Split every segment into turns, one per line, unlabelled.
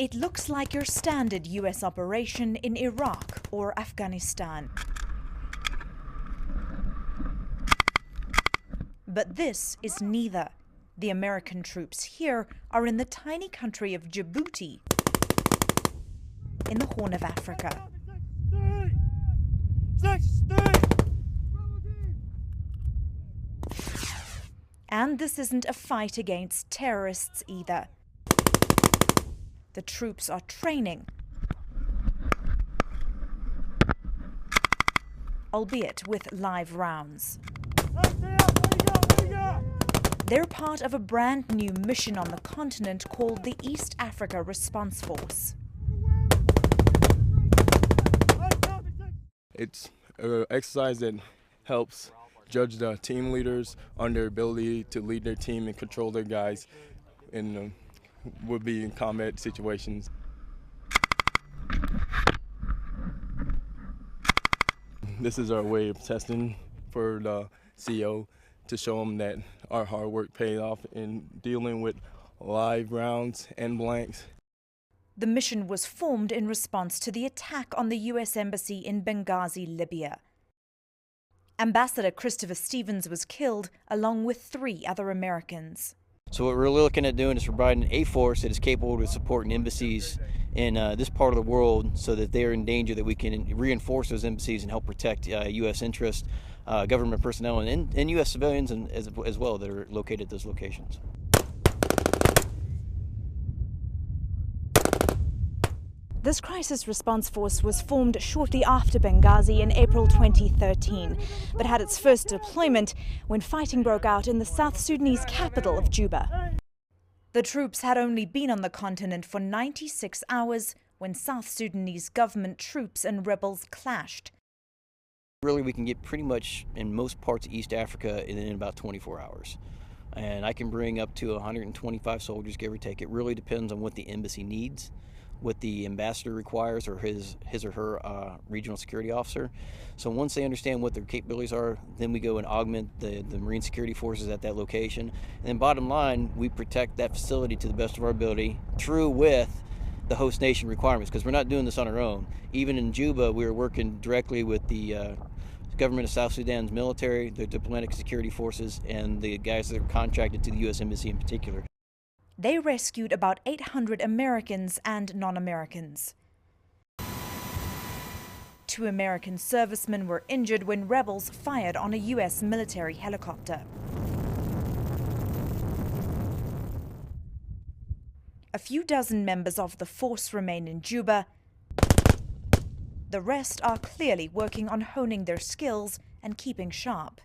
It looks like your standard US operation in Iraq or Afghanistan. But this is neither. The American troops here are in the tiny country of Djibouti, in the Horn of Africa. And this isn't a fight against terrorists either. The troops are training, albeit with live rounds. They're part of a brand new mission on the continent called the East Africa Response Force.
It's an exercise that helps judge the team leaders on their ability to lead their team and control their guys in would-be in combat situations. This is our way of testing for the CO to show them that our hard work paid off in dealing with live rounds and blanks.
The mission was formed in response to the attack on the US Embassy in Benghazi, Libya. Ambassador Christopher Stevens was killed, along with 3 other Americans.
So what we're looking at doing is providing a force that is capable of supporting embassies in this part of the world so that they're in danger, that we can reinforce those embassies and help protect U.S. interests, government personnel, and U.S. civilians as well that are located at those locations.
This crisis response force was formed shortly after Benghazi in April 2013, but had its first deployment when fighting broke out in the South Sudanese capital of Juba. The troops had only been on the continent for 96 hours when South Sudanese government troops and rebels clashed.
Really, we can get pretty much in most parts of East Africa in about 24 hours. And I can bring up to 125 soldiers, give or take. It really depends on what the embassy needs, what the ambassador requires, or his or her regional security officer. So once they understand what their capabilities are, then we go and augment the Marine security forces at that location. And then bottom line, we protect that facility to the best of our ability, true with the host nation requirements, because we're not doing this on our own. Even in Juba, we were working directly with the government of South Sudan's military, the diplomatic security forces, and the guys that are contracted to the U.S. Embassy in particular.
They rescued about 800 Americans and non-Americans. 2 American servicemen were injured when rebels fired on a U.S. military helicopter. A few dozen members of the force remain in Juba. The rest are clearly working on honing their skills and keeping sharp.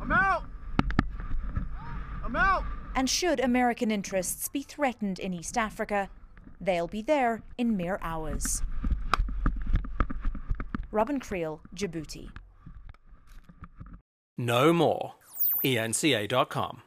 I'm out! I'm out!
And should American interests be threatened in East Africa, they'll be there in mere hours. Robin Creel, Djibouti.
Know more. ENCA.com